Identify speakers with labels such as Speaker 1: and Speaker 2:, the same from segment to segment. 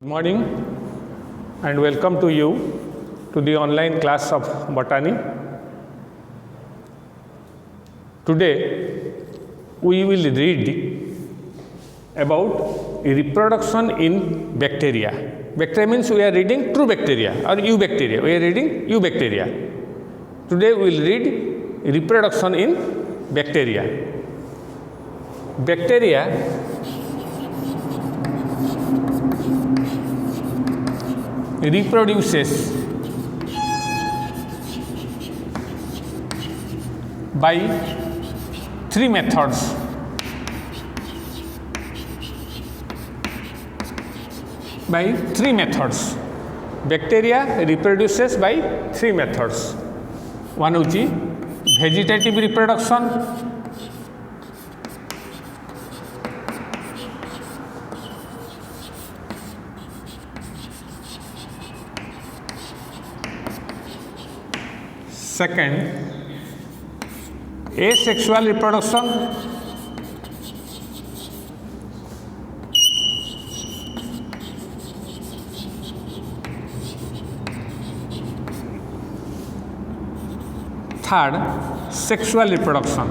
Speaker 1: Good morning and welcome to you to the online class of botany. Today we will read about reproduction in bacteria. Bacteria means we are reading true bacteria or eubacteria. We are reading eubacteria. Today we will read reproduction in bacteria. Bacteria reproduces by three methods. Bacteria reproduces by three methods. One is vegetative reproduction, second asexual reproduction, third sexual reproduction.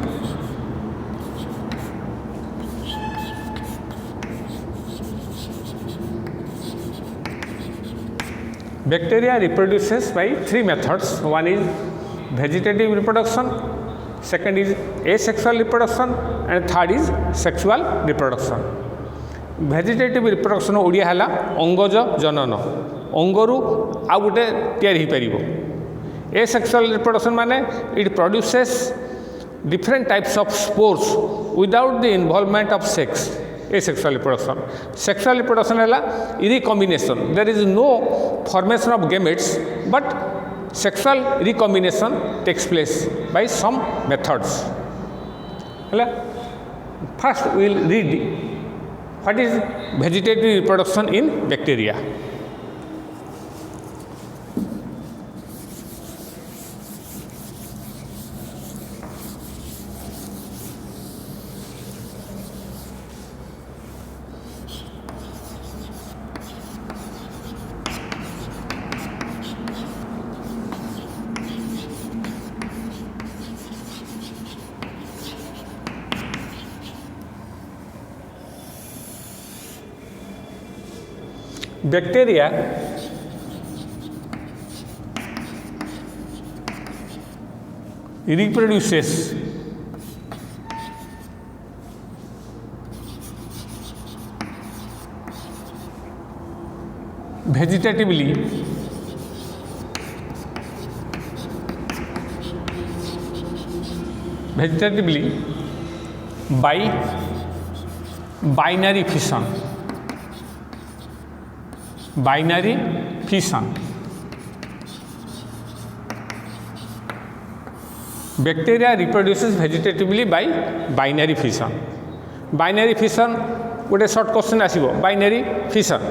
Speaker 1: Bacteria reproduces by three methods. One is vegetative reproduction, second is asexual reproduction and third is sexual reproduction. Vegetative reproduction Odia हैला अंगज जनन अंगरु आ गोटे तैयारी हो पारिबो. Asexual reproduction माने it produces different types of spores without the involvement of sex. Asexual reproduction. Sexual reproduction हैला recombination. There is no formation of gametes but sexual recombination takes place by some methods. First we will read what is vegetative reproduction in bacteria. Bacteria reproduces vegetatively by binary fission. Binary fission. Bacteria reproduces vegetatively by binary fission. Binary fission गोटे short question आसिबो binary fission.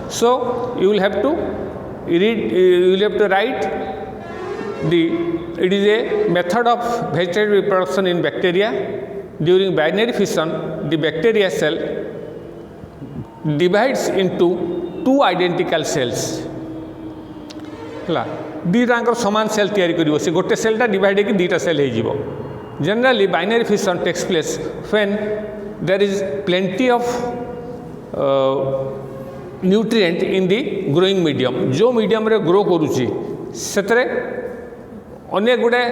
Speaker 1: So you will have to read, you will have to write it is a method of vegetative reproduction in bacteria. During binary fission the bacteria cell divides into two identical cells. दीटांकर समान cell तैयारी करिवो से गोटे सेलटा divide होकर दीटा cell हो जिवो. Generally binary fission takes place when there is plenty of nutrient in the growing medium. जो medium रे grow करूची सेतरे अनेक गुडे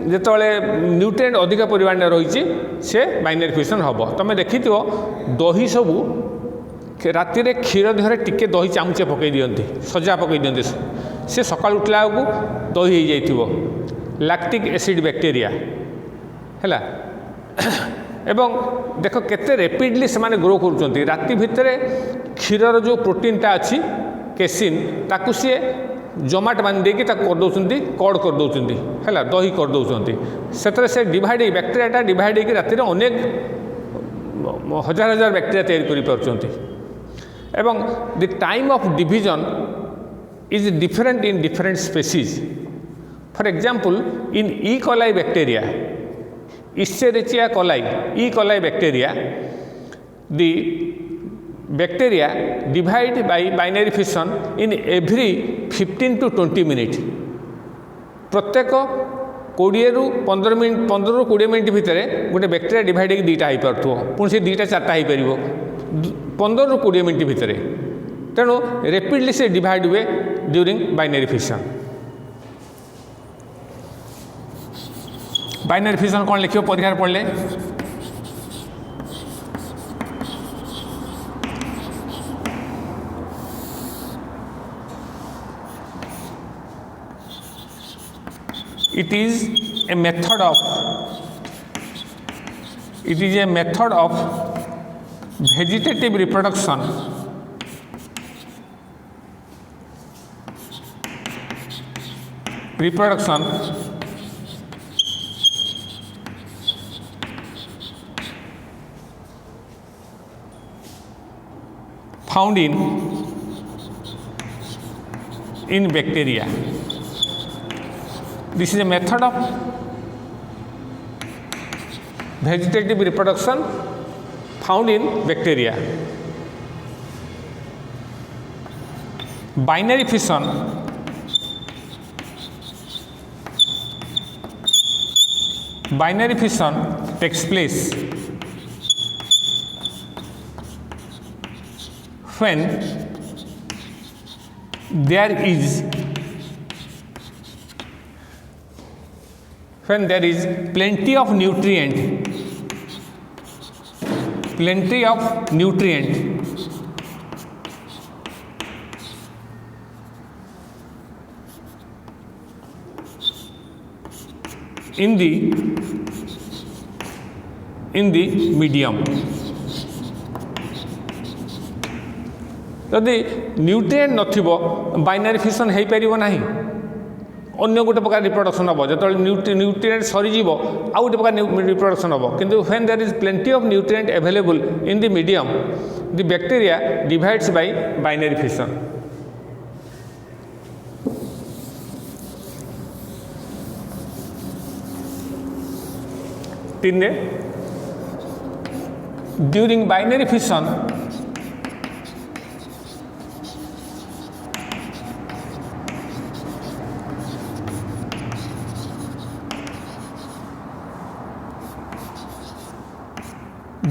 Speaker 1: जेतले न्यूट्रिएंट अधिक परिमाण रही से बाइनरी फिशन हम. तुम देखिथिबो दही सबू राति रे क्षीर देहरे टिके दही चामचे पकई दियंती सजा पकई दियंती से सकाळ उठला को दही हो जाइथिबो. लैक्टिक एसिड बैक्टीरिया हैला एवं देख केते रैपिडली से माने ग्रो करूचंती. राति भितरे क्षीरर जो प्रोटीनटा अछि केसिन ताकू सी जमाट बांध देकी ताकू कर दउचंती कड कर दउचंती हैला दही कर दउचंती. सेतरे से डिवाइड बैक्टीरियाटा डिवाइड होकर राति रे अनेक हजार हजार बैक्टीरिया तैयारी करि परचंती. एवं the time of division is different in different species. For example, in E. coli bacteria, Escherichia coli, E. coli bacteria, the bacteria divide by binary fission in every 15 to 20 minutes प्रत्येक 20 रु 15 minute 15 रु 20 minute भितर गोटे bacteria divide होगी दुईटा हो पार्थो पुणी से दुईटा चार्टा हो पार 15 रु 20 मिनट भितर तेणु रेपिडली से डिवाइड हुए during binary fission binary fission कौन लिखियो परीक्षा पढ़ले it is a method of vegetative reproduction found in bacteria. This is a method of vegetative reproduction found in bacteria. Binary fission takes place when there is plenty of nutrient in the medium. यदि nutrient नथिबो binary fission हो पार ना अन्य गोटे प्रकार reproduction हम जो nutrient सरीज आउ गोटे प्रकार रिप्रोडक्शन हम किंतु when there is plenty of nutrient available in the medium the bacteria divides by binary fission. During binary fission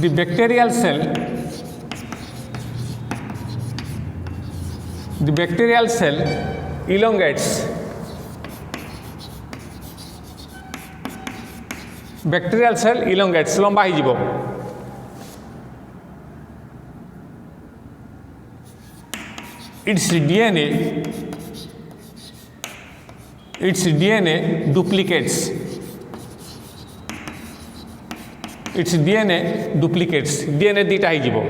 Speaker 1: the bacterial cell elongates. Bacterial cell elongates लंबा हो जिवो. its DNA duplicates. DNA दीटा हो जिवो.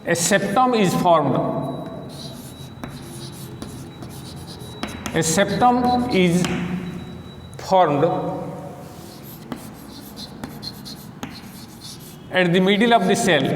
Speaker 1: A septum is formed. At the middle of the cell.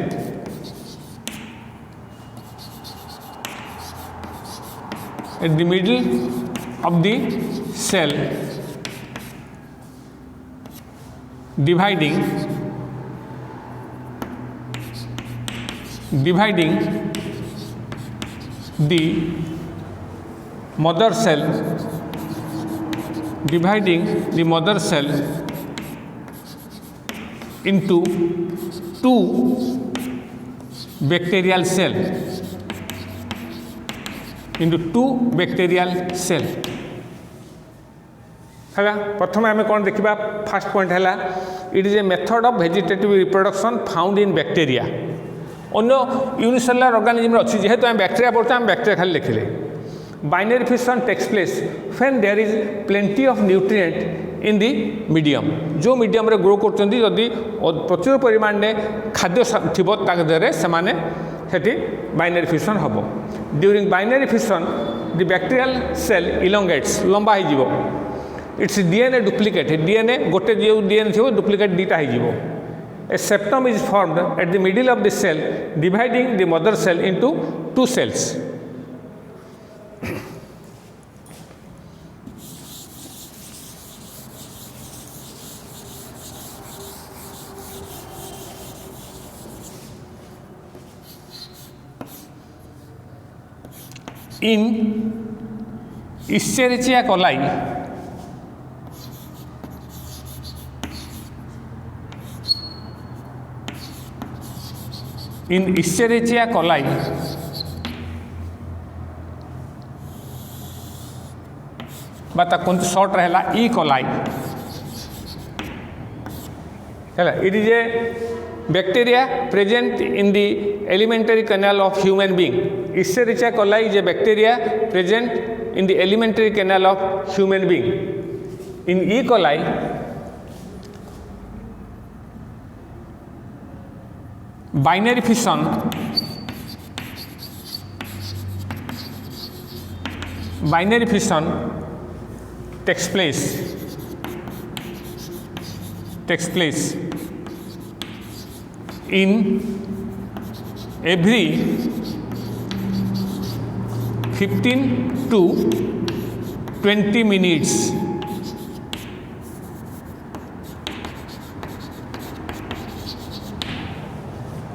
Speaker 1: Dividing the mother cell into two bacterial cell. है प्रथम आम कौन देखा फास्ट पॉइंट है it is a method of vegetative reproduction found in bacteria. अन्य unicellular organism अच्छी जेहेतु आम बैक्टीरिया पढ़ते आम बैक्टीरिया खाली लिखिले. Binary fission takes place when there is plenty of nutrient in the medium. जो मीडियम रे ग्रो करछन्ती जदि प्रचुर परिमाण में खाद्य थिबो ताकदरे सेमाने हेटी बाइनरी फिशन हबो. During binary fission the bacterial cell elongates लंबा हो जिवो. इट्स डीएनए डुप्लिकेट डीएनए गोटे जो डीएनए थी डुप्लिकेट दीटा हो. A septum is formed at the middle of the cell dividing the mother cell into two cells. in Escherichia coli, in Escherichia coli बा short रहा ई कोलाई है it is a bacteria present in the alimentary canal of human being Escherichia coli is a bacteria present in the alimentary canal of human being in E coli binary fission takes place in every 15 to 20 minutes.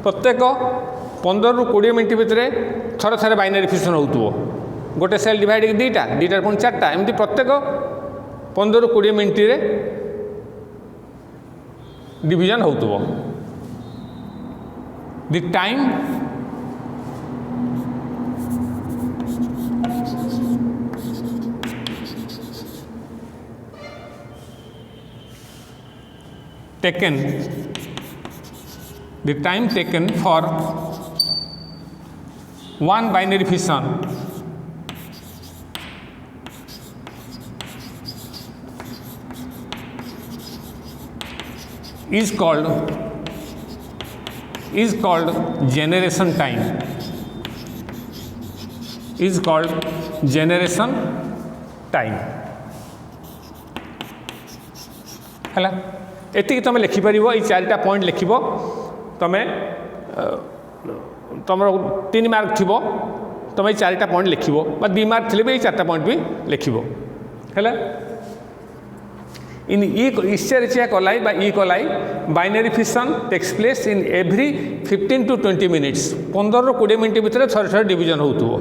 Speaker 1: प्रत्येक 15 ରୁ 20 minute भितर थरे थरे binary fission होउतबो गोटे cell divide दीटा दीटा पुणी चार्टा एमती प्रत्येक 15 ରୁ 20 मिनट रे डिवीजन होउतबो the time taken for one binary fission is called generation time. Is called generation time. है एति तुम लिखिपर ये चारिटा पॉइंट लिख तुम तुम 3 मार्क थी तुम ये चारिटा पॉइंट लिख 2 मार्क थे भी 4टा पॉइंट भी लिख है इन Escherichia coli by E. coli binary fission takes place in every 15 to 20 minutes 15 ରୁ 20 मिनट भितर थरे थरे डिवीजन होउतबो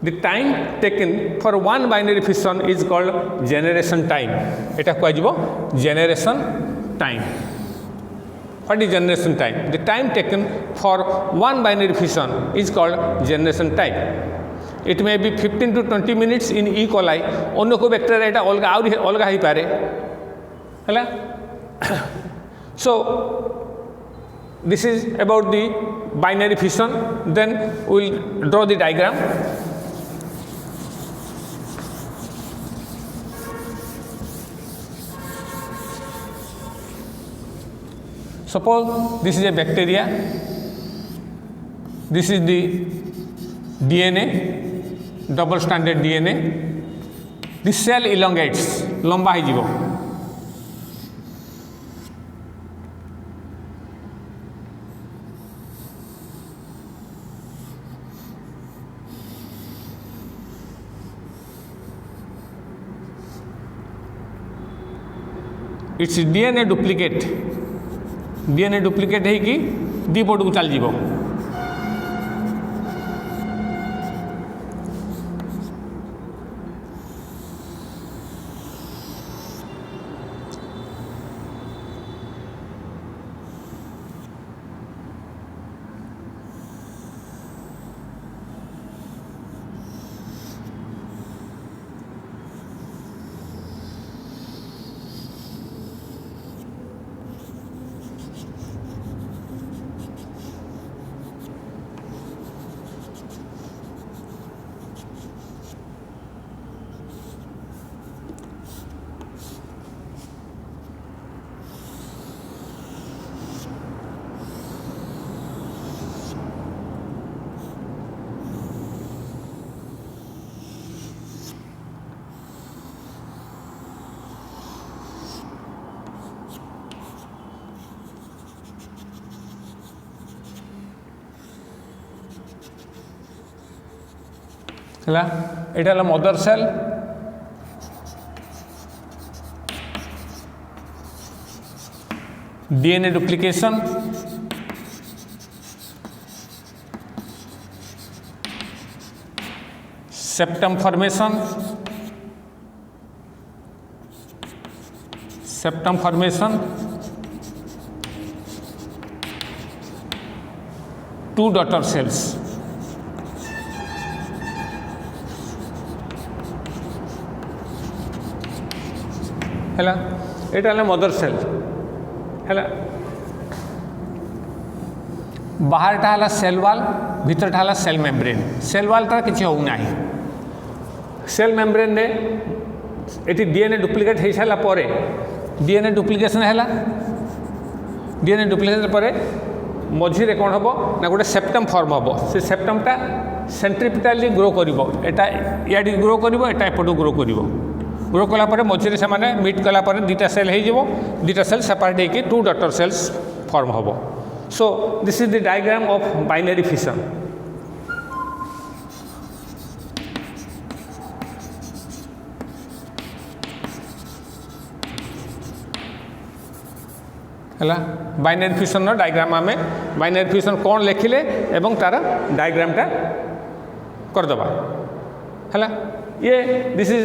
Speaker 1: the time taken for one binary fission is called generation time एटा कहै जिवो generation time what is generation time the time taken for one binary fission is called generation time it may be 15 to 20 minutes in E coli अन्य को bacteria एटा अलग ही पारे है so this is about the binary fission then we will draw the diagram suppose this is a bacteria this is the DNA double stranded DNA this cell elongates लंबा हो जीवो इट्स DNA डुप्लिकेट है कि दी पट को चल जीवो एटा mother cell DNA duplication septum formation, two daughter cells. हैला एटा है मदर सेल हैला बाहरटा है सेल वाल भीतरटा है सेल मेम्ब्रेन सेल वालटा किसी होना सेल मेम्ब्रेन ने ये डीएनए डुप्लिकेट हो सारा पर डीएनए डुप्लिकेशन है डीएनए डुप्लिकेशन पर मझीरे कौन हम ना गोटे सेप्टम फॉर्म हम से सेप्टमटा सेंट्रीपिटाली ग्रो कर इे ग्रो कर एपटू ग्रो कलापर मझीरे से मीट कलापर दुटा सेल हो दुटा सेल सेपरेट होकर टू डॉटर सेल्स फॉर्म हम सो this is the diagram of binary fission है बाइनरी फिशन डायग्राम आम बाइनरी फिशन कौन लिखिले एवं तार डायग्रामटा करदे है ये this is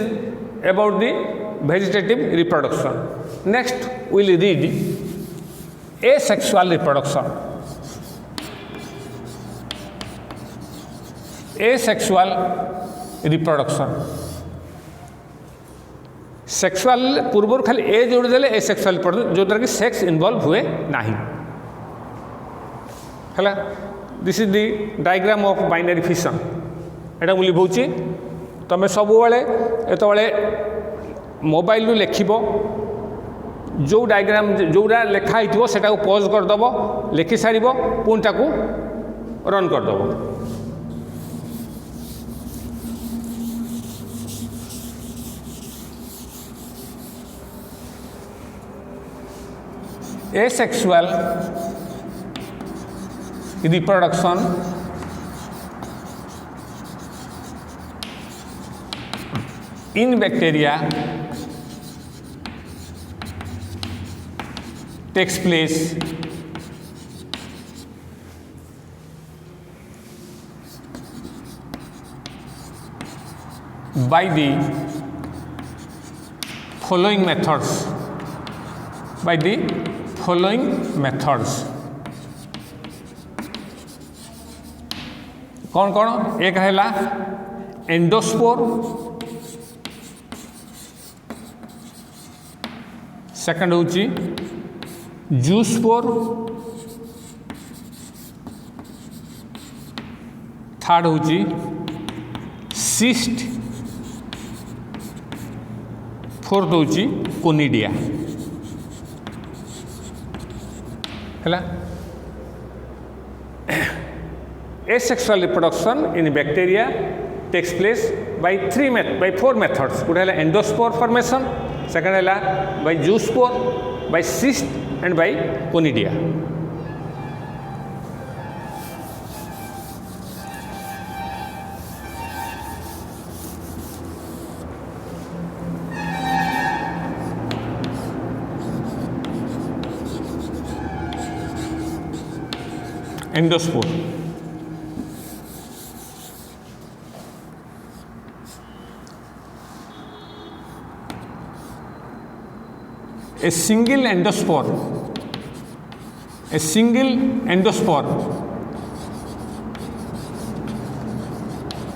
Speaker 1: about the vegetative reproduction. Next we will read asexual reproduction. Asexual reproduction. Sexual पूर्व खाली ए जोड़देले एसेक्सुअल रिप्रोडक्शन जो द्वारा कि सेक्स इनवॉल्व हुए नहीं है this is the diagram of binary fission एटा मुझे बुझी तुम सब ये मोबाइल लिख जो डायग्राम जोड़ा लिखाई से पॉज करदेव लिखि सार पुणी ताकू run करदेव asexual reproduction in bacteria takes place by the following methods. By the following methods. कौन कौन एक है एंडोस्पोर सेकंड होची जूस्पोर थर्ड होची सिस्ट फोर्थ होची कोनिडिया है asexual reproduction in bacteria takes place by four methods. One है endospore formation, second है by zoospore, by cyst and by conidia. Endospore. A single endospore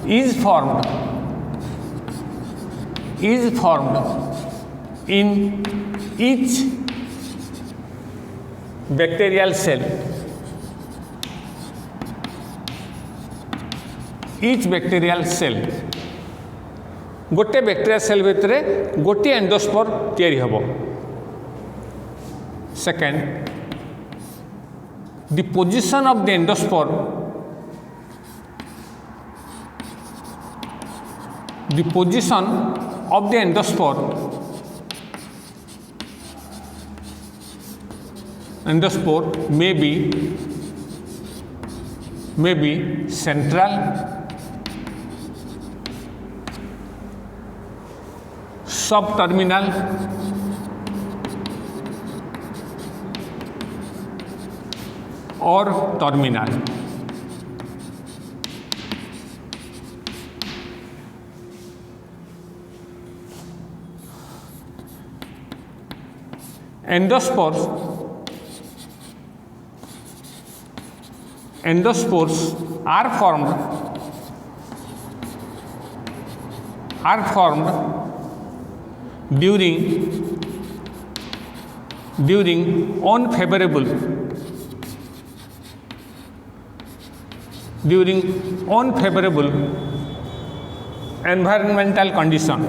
Speaker 1: is formed in each bacterial cell. गोटे bacteria cell भितर गोटे endospore तैयारी हबो. Second, the position of the endospore may be central, subterminal, or terminal. Endospores are formed during unfavorable environmental condition.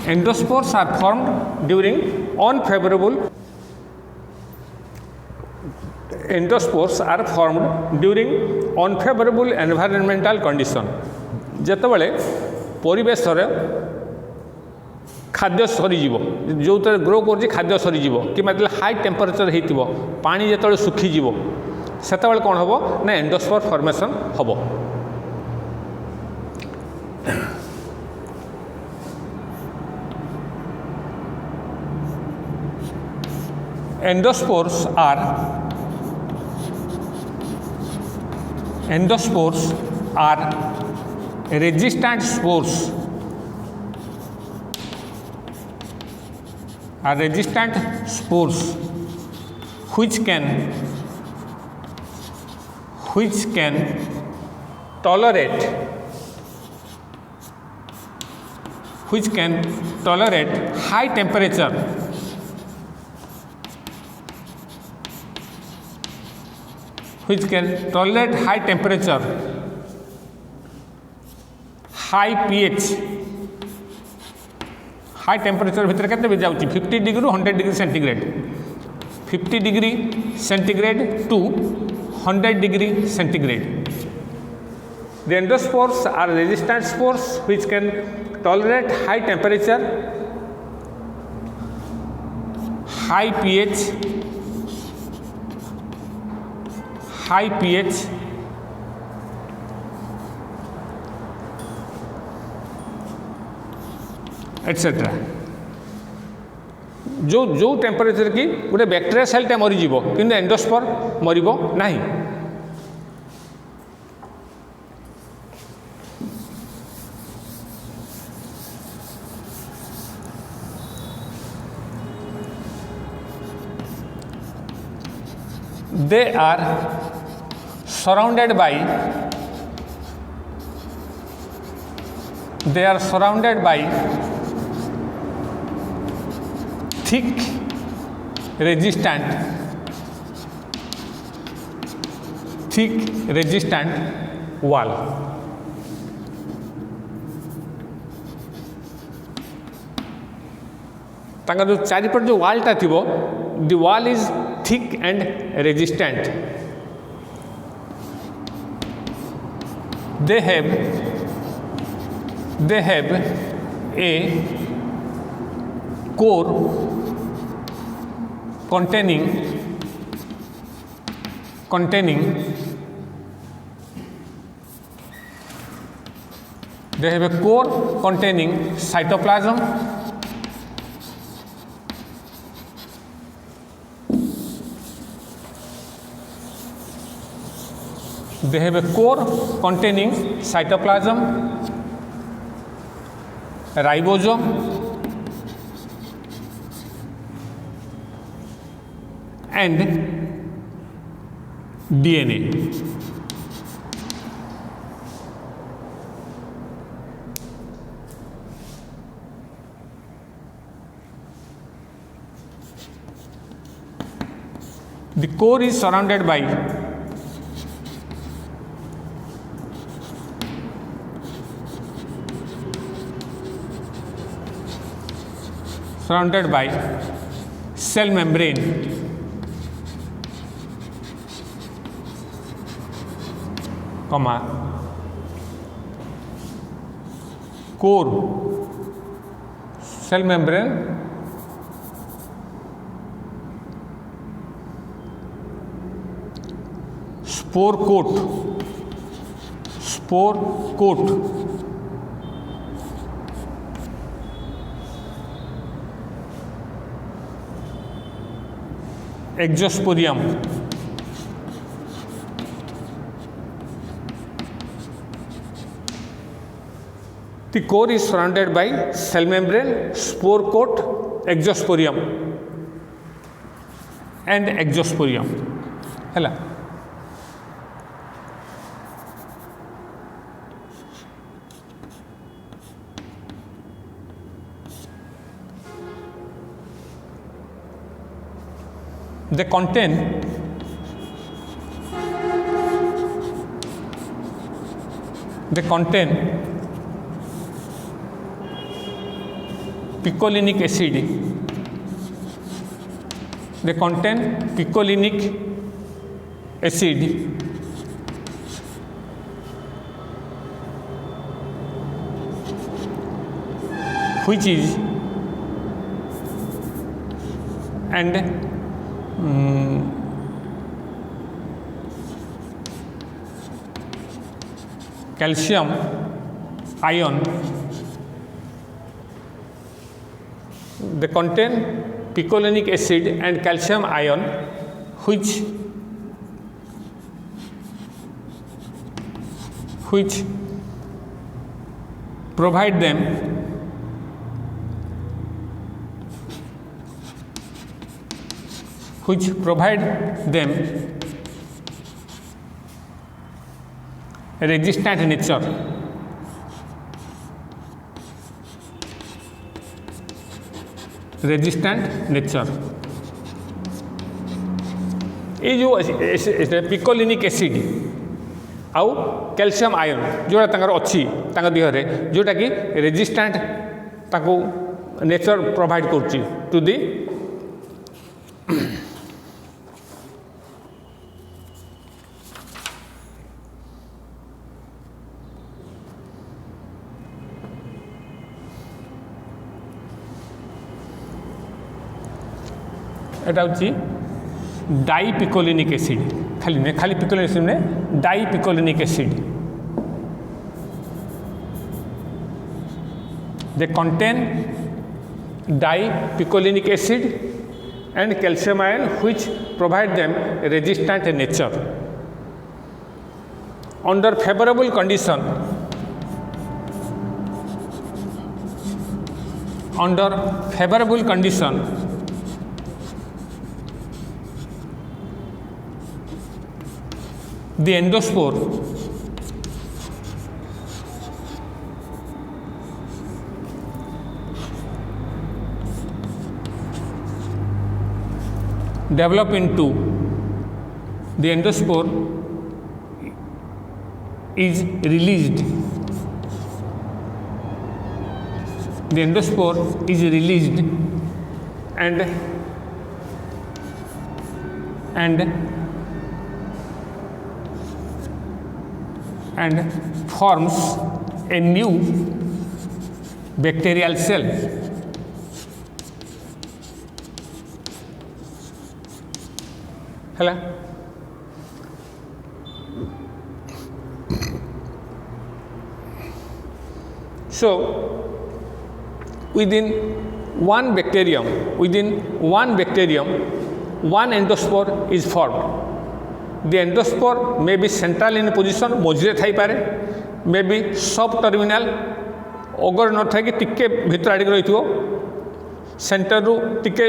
Speaker 1: Endospores are formed during unfavorable environmental condition. ଯେତେବେଳେ ପରିବେଶରେ ଖାଦ୍ୟ ସରିଯିବ, ଯେଉଁଥିରେ ଗ୍ରୋ କରୁଛି ଖାଦ୍ୟ ସରିଯିବ କିମ୍ବା ଯେତେବେଳେ ହାଇ ଟେମ୍ପରେଚର ହେଇଥିବ, ପାଣି ଯେତେବେଳେ ଶୁଖିଯିବ, ସେତେବେଳେ କ'ଣ ହେବ ନା ଏଣ୍ଡୋସ୍ପୋର ଫର୍ମେସନ୍ ହେବ। Endospores are resistant spores which can tolerate high temperature high pH high temperature भितर केते भी जाउची 50 degree 100 degree centigrade 50 degree centigrade to 100 degree centigrade. The endospores are resistant spores which can tolerate high temperature, high pH, etcetera. जो temperature की गोटे bacteria सेलटा मरीज कि endospore मरब ना। They are surrounded by thick resistant wall। तांका जो चारिपट जो वालटा थिबो, the wall is thick and resistant. they have a core containing cytoplasm ribosome and DNA। The core is surrounded by cell membrane core cell membrane spore coat exosporium The core is surrounded by cell membrane, spore coat, exosporium and exosporium. Hela. They contain picolinic acid. They contain picolinic acid which is and calcium ion. They contain picolinic acid and calcium ion which provide them resistant nature. ये जो पिकोलिनिक acid आउ calcium ion जोड़ा तांकर अच्छी तांकर देहरे जोटा कि resistant ताको नेचर प्रोवाइड करची टू दी एटा होची डाइपिकोलिनिक एसिड खाली पिकोलिनिक एसिड ने dipicolinic acid. They contain dipicolinic acid and calcium ion which provide them resistant nature. Under favorable condition, the endospore develop into the endospore is released. The endospore is released and forms a new bacterial cell. Hello. So within one bacterium, one endospore is formed. The endospore may be central in position, मझे Thai पारे, may be subterminal, अगर न था कि टिके भीतर आड़े रही थो, सेंटर रु टिके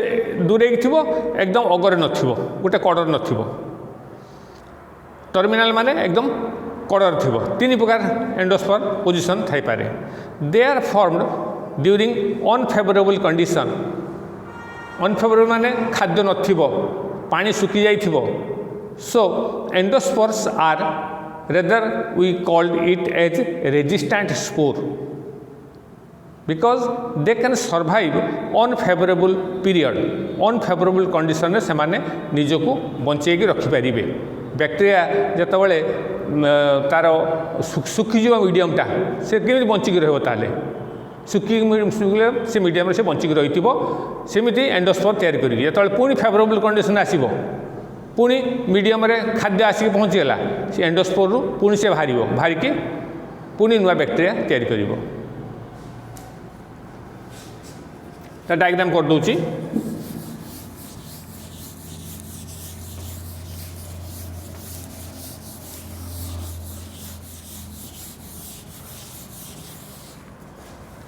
Speaker 1: दूरे थो, एकदम अगर न थो, गोटे कड़र न थो. टर्मिनाल माने एकदम कड़र थो. तीन प्रकार एंडोस्पोर पोजिशन थाई पारे. They are formed during unfavorable condition. Unfavorable माने खाद्य न थो, पानी सुखी जाई थो. So endospores are, rather we called it as resistant spore because they can survive unfavorable period, unfavorable condition रे सेमाने निजको बंचेगी रखि परिबे. बैक्टीरिया जेतबेले तार सुखी जो मीडियमटा से केमि बंचिकी रहबो ताले सुखी से मीडियम से बंचिकी रहिथिबो सेमिति एंडोस्पोर तयारी करिवि. जेतबेले पुनी फेवरेबल कंडीशन आसीबो पुणी मीडियम रे खाद्य आसिक पहुँचीगला से एंडोस्पोर रु पुणी से बाहरिकी पुणी नुआ बैक्टेरिया तैयारी करिवो. ता डायग्राम कर दूची.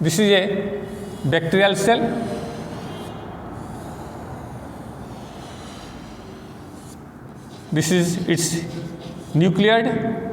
Speaker 1: This is a bacterial cell. This is its nucleus.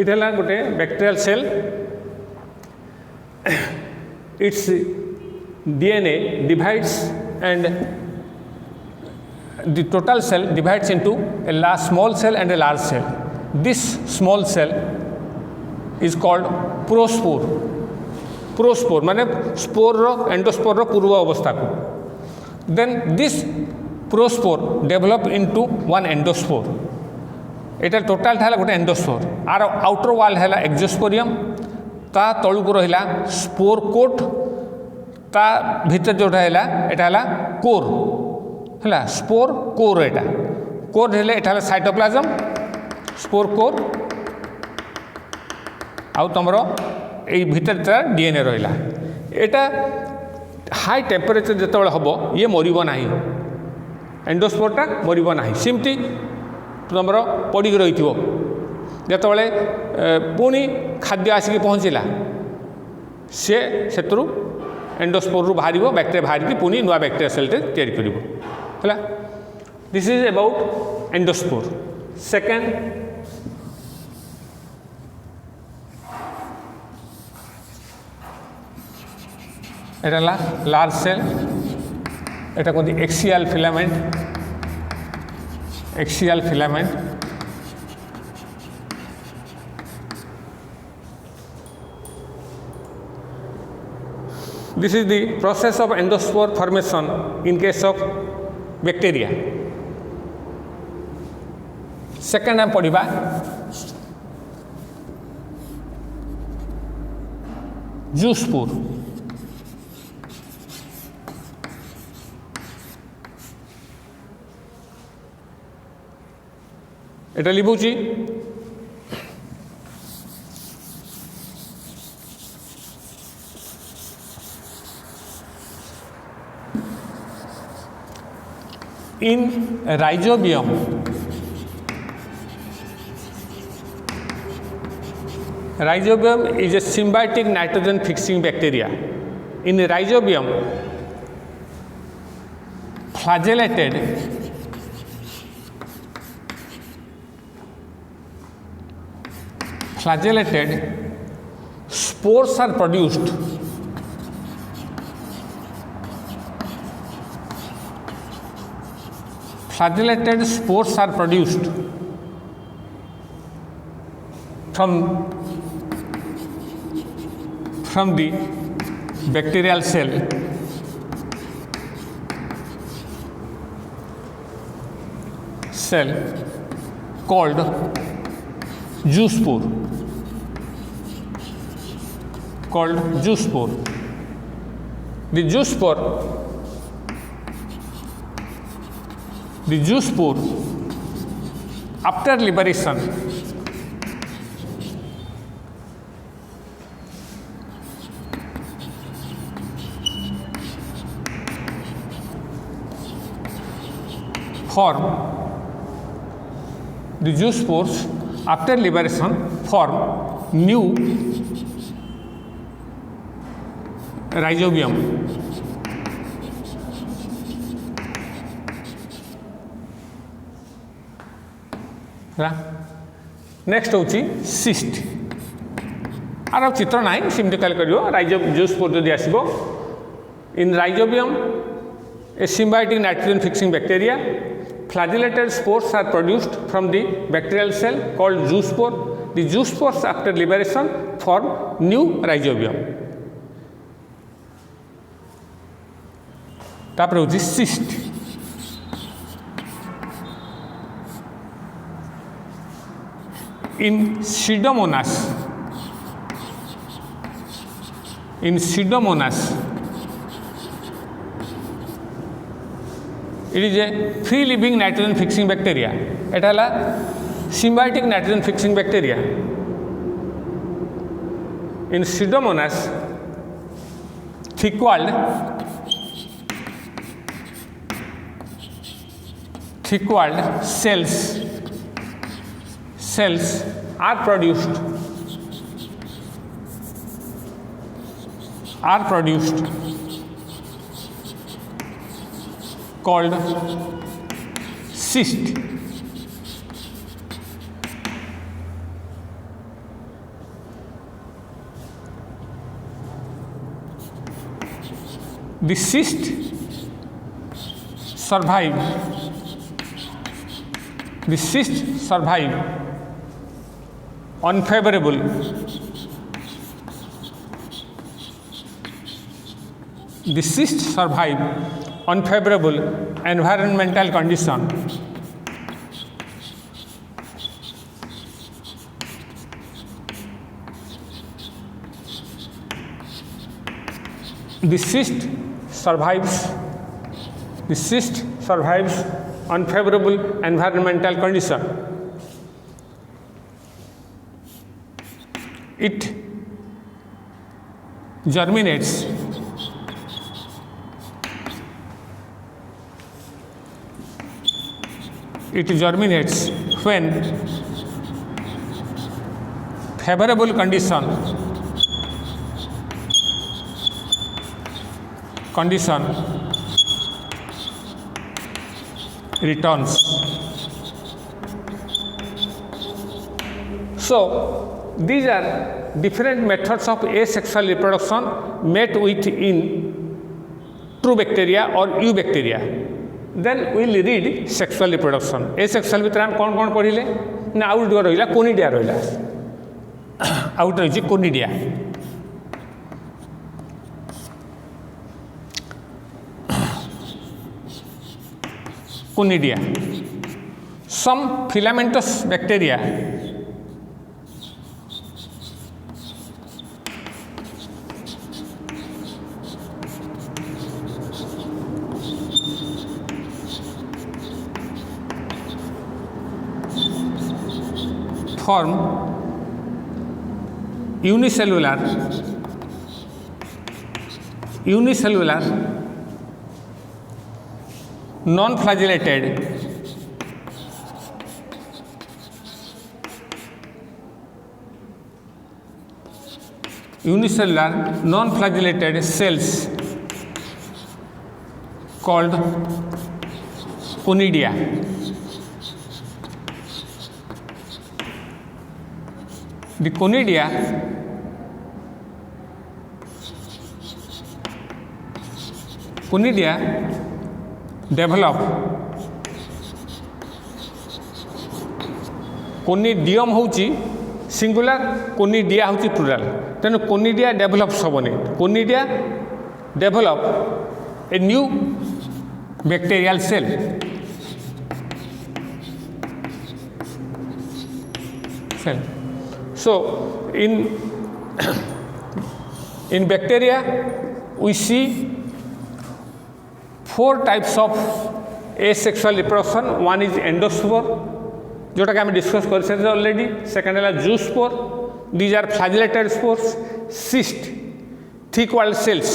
Speaker 1: It is a bacterial cell. Its DNA divides and the total cell divides into a small cell and a large cell. This small cell is called prospore. Prospore माने spore रो endospore रो पूर्व अवस्था को. Then this prospore develop into one endospore. Etah total था गोटे endospore. Are outer वाल है एक्जोस्पोरियम. ता तलू को रहिला स्पोर कोट. ता भीतर जोटा है एटा है कोर है स्पोर कोर. एटा कोर है एटा साइटोप्लाज्म स्पोर कोर आउ तुमर ये भीतर तार डीएनए रहिला. एटा हाई टेम्परेचर जिते हम ये मरब ना एंडोस्पोरटा मरब ना सेमती तुम पड़ी रही जिते पुणी खाद्य आसिक पहुँचला सी से एंडोस्पोर रु बाहर बैक्टेरिया बाहर पुणी नुआ बैक्टेरिया सेल तैयारी कर. This is about endospore. Second Etah large cell. एटा कहते axial filament. Axial filament this is the process of endospore formation in case of bacteria. Second हम पढ़ा zoospore. Etah लिखुची In rhizobium, rhizobium is a symbiotic nitrogen fixing bacteria. In rhizobium, flagellated spores are produced from the bacterial cell called zoospore. The zoospore after liberation form new rhizobium. Next हूँ cyst are चित्र ना सिमती कल कर zoospore जदि आसो इन rhizobium A symbiotic nitrogen fixing bacteria. Flagellated spores are produced from the bacterial cell called zoospore. The zoospores after liberation form new rhizobium. तापर होची cyst. In Pseudomonas, it is a free living nitrogen fixing bacteria. It is a symbiotic nitrogen fixing bacteria. In Pseudomonas, thick-walled cells are produced called cyst. The cyst survive unfavorable environmental condition. The cyst survives unfavorable environmental condition. It germinates when favorable condition returns. So these are different methods of asexual reproduction met with in true bacteria or eubacteria. Then we will read sexual reproduction. Asexual भितर हम कौन कौन पढ़िले ना out रहिला conidia रहिला out रही conidia. Some filamentous bacteria form unicellular non-flagellated unicellular non-flagellated cells called conidia. The conidia develop, conidium होची singular, conidia होची प्लुराल, तेणु कोनिडिया डेभलप्स हेनी, conidia develop a new bacterial cell. So in bacteria we see 4 types of asexual reproduction. One is endospore, जोटा कि आम discuss कर already. Second है zoospore, these are flagellated spores. Cyst, thick wall cells,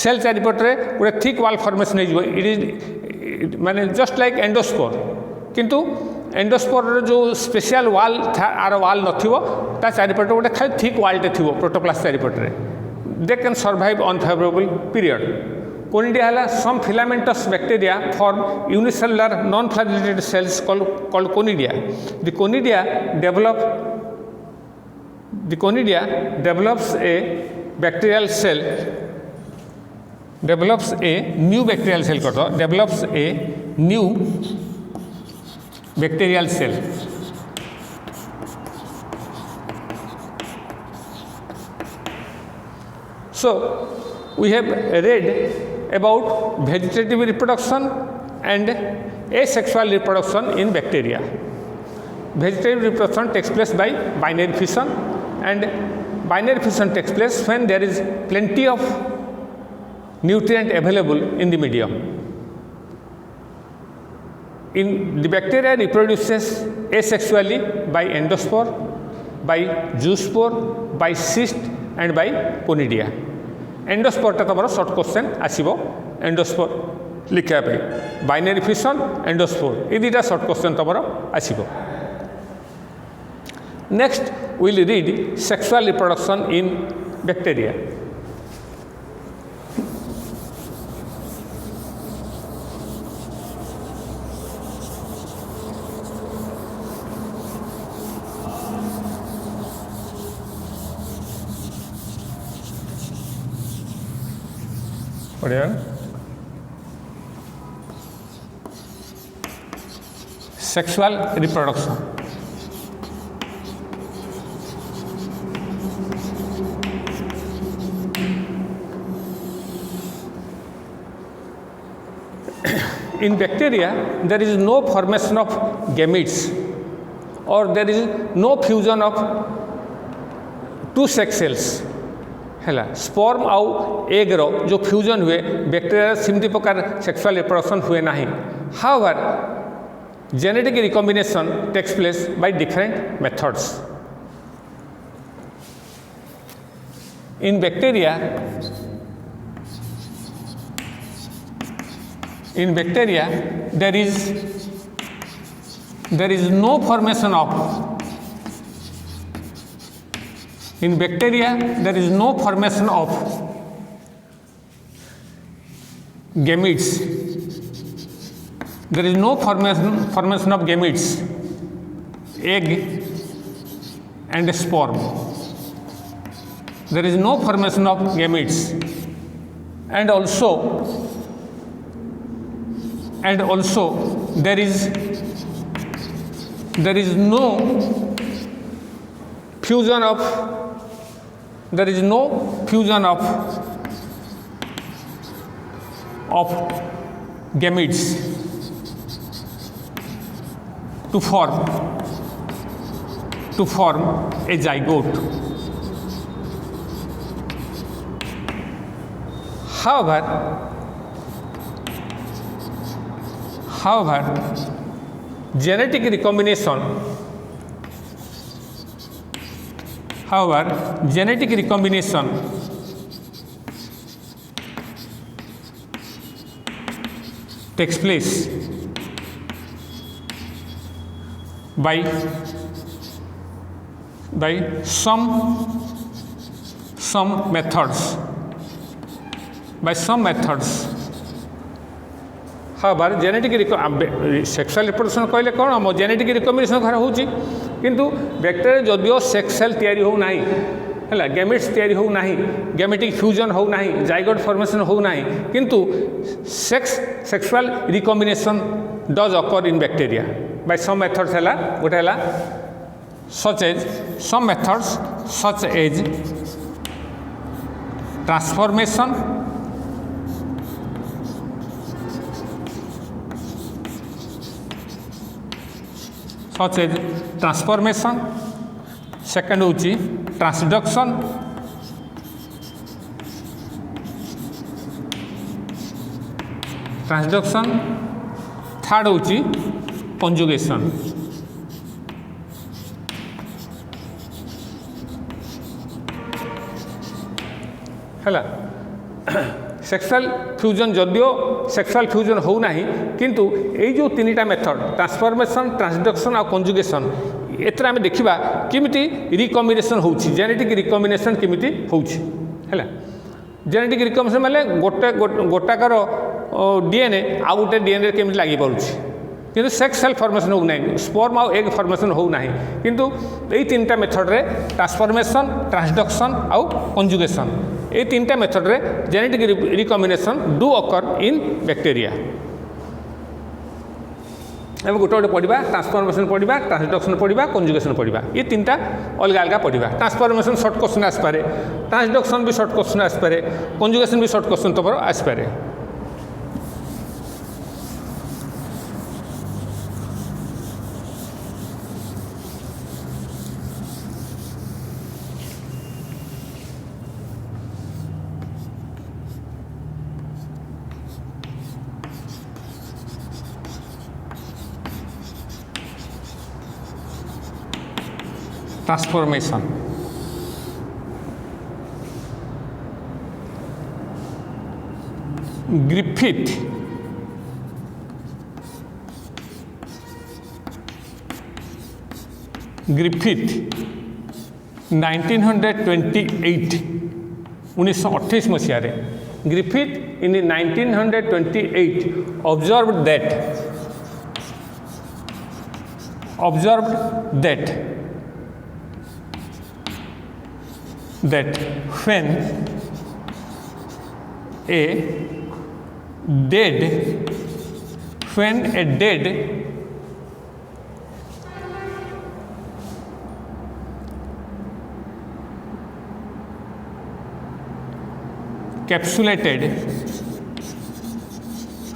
Speaker 1: cell चारिपटे गोटे thick wall formation हो, it is माने just like endospore, किंतु एंडोस्पोर जो स्पेशल वाल आर वाल नथिबो, ता चारिपटे गोटे खाली थिक वालटे थिबो प्रोटोप्लास्ट चारिपटे. They can survive unfavourable period. Conidia है some filamentous bacteria form unicellular non-flagellated cells called conidia. The conidia develops a bacterial cell, develops a new bacterial cell, develops a new bacterial cell. So we have read about vegetative reproduction and asexual reproduction in bacteria. Vegetative reproduction takes place by binary fission, and binary fission takes place when there is plenty of nutrient available in the medium. The bacteria reproduces asexually by endospore, by zoospore, by cyst and by conidia. Endospore टा तुम short question आसीबो, endospore लिखा पे binary fission endospore ये दुटा short question तुम आसीबो. Next will read sexual reproduction in bacteria. पढ़िए sexual reproduction. In bacteria there is no formation of gametes or there is no fusion of two sex cells. है sperm आउ egg रो जो fusion हुए bacteria सेमती प्रकार sexual reproduction हुए ना. However genetic recombination takes place by different methods. In bacteria there is no formation of In bacteria, there is no formation of gametes. There is no formation of gametes, egg and sperm. There is no formation of gametes, and also there is no fusion of gametes to form a zygote. However, genetic recombination takes place by some methods. However, genetic sexual reproduction कहले कौन हम genetic recombination घर होची किंतु bacteria जदियो sex cell तैयारी हो नाही है गैमेट्स तैयारी हो नाही गैमेटिक फ्यूजन हो नाही जाइगोट फॉर्मेशन हो नाही किंतु sexual recombination does occur in bacteria by some methods है गोटे है such as some methods such as transformation, second होची transduction, third होची conjugation. है सेक्सुअल फ्यूजन जदियो सेक्सुअल फ्यूजन हो नाही किंतु ये जो तीनटा मेथड ट्रांसफॉर्मेशन ट्रांसडक्शन और कंजुगेशन एथर आम देखा किमिति रिकम्बिनेशन होची जेनेटिक रिकम्बिनेशन किमिति होची है जेनेटिक रिकम्बिनेशन माने गोटाकर डीएनए आउ गोटे डीएनए केमिति लागि पड़ुछि किंतु सेक्स सेल फॉर्मेशन हो नाही स्पर्म और एग फॉर्मेशन हो नाही किंतु ये तीनटा मेथड रे ट्रांसफॉर्मेशन ट्रांसडक्शन और कंजुगेशन ये तीनटा मेथड रे genetic recombination do occur in bacteria एवं गोटे गोटे पढ़ा ट्रांसफॉर्मेशन पढ़ा ट्रांसडक्शन पढ़ा कंजुगेशन पढ़ा ये तीनटा अलग अलग पढ़ा ट्रांसफॉर्मेशन शॉर्ट क्वेश्चन आसपे ट्रांसडक्शन भी शॉर्ट क्वेश्चन आसपे कंजुगेशन भी शॉर्ट क्वेश्चन तुम आसपे ट्रांसफॉर्मेशन ग्रिफिथ 1928 मसीह Griffith in 1928 observed that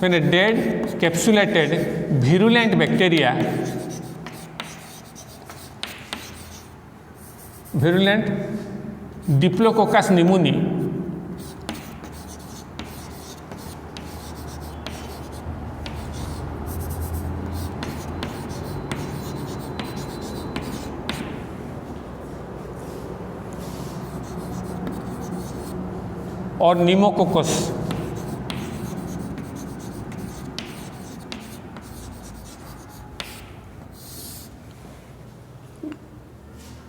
Speaker 1: when a dead capsulated virulent bacteria Diplococcus pneumoniae और pneumococcus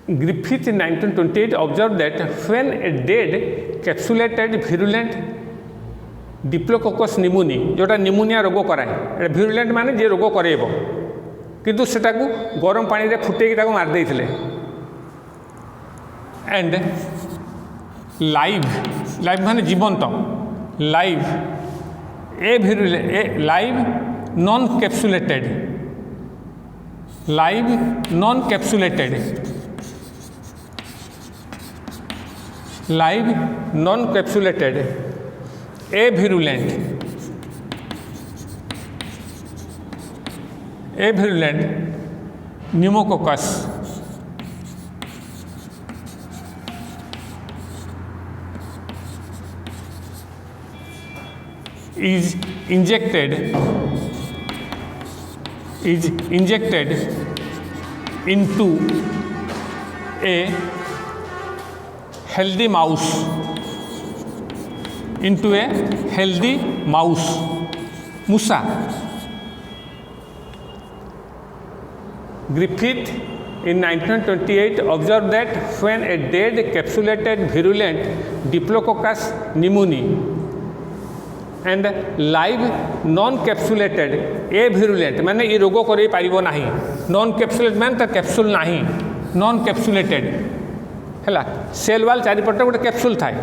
Speaker 1: Griffith in 1928 observed that when a dead capsulated virulent Diplococcus pneumoniae जोटा pneumonia रोग कराए virulent माने जे रोग करेब किंतु सेटा को गरम पानी रे फुटेकी ताको मार देइथिले एंड लाइव माने जीवंत live live non capsulated live non-capsulated avirulent pneumococcus is injected into a healthy mouse मूषा Griffith in 1928 observed that when a dead capsulated virulent Diplococcus pneumoniae and live non-capsulated avirulent माने ये रोग करें पारिबो नहीं non-capsulated माने तो capsule नहीं non-capsulated है cell wall चारिपटे गोटे कैप्सूल थाए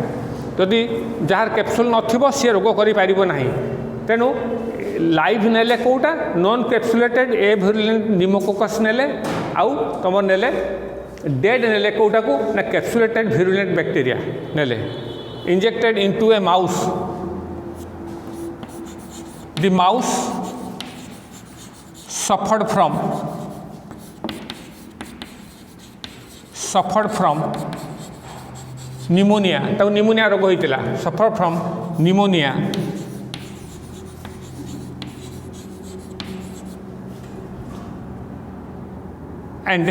Speaker 1: जदि जार कैप्सूल नथिबो सी रोग करें पारिबो नहीं तेणु लाइव नेले कोटा नॉन कैप्सुलेटेड एविरुलेंट निमोकोकस नेले आउ तुम नेले डेड नेले कोटा को ना कैप्सुलेटेड विरुलेंट बैक्टीरिया नेले injected into a mouse the mouse suffered from pneumonia तो निमोनिया रोग होइतिला suffered from pneumonia and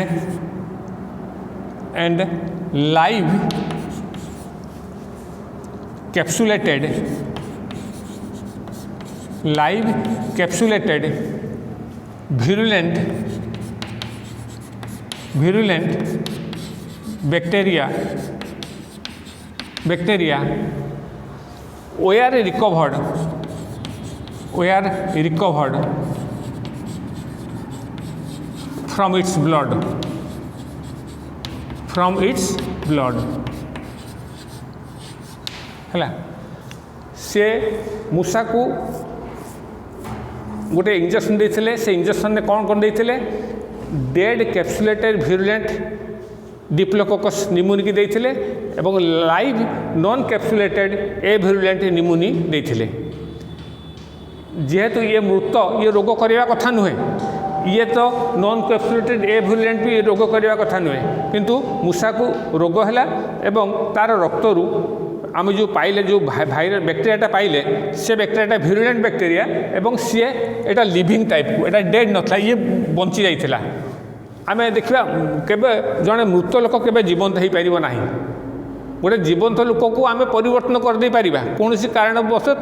Speaker 1: live capsulated virulent bacteria were recovered from its blood है से मूषा को गोटे इंजेक्शन देते से इंजेक्शन ने कौन कर देते dead capsulated virulent diplococcus pneumoniae की देते एवं लाइव नॉन कैप्सुलेटेड एविरुलेंट निमोनी देते जेहेतु ये मृत ये रोग करवा कथा नुहे ये तो नॉन कैप्सुलेटेड एविरुलेंट भी रोग करवा कथा नुहे किंतु मूषा को रोग है एवं तार रक्तरू आम जो पाइले जो भाइरल बैक्टेरियाटा पाइले से बैक्टेरियाटा विरुलेंट बैक्टेरिया एवं सी एटा लिविंग टाइप को एटा डेड नथला ये बंची जाइथिला आम देखा केबे जड़े मृत लोक केबे जीवंत हो पार ना गोटे जीवंत लोक को आम परिवर्तन कर दे पारिबा कौन कारणवश तार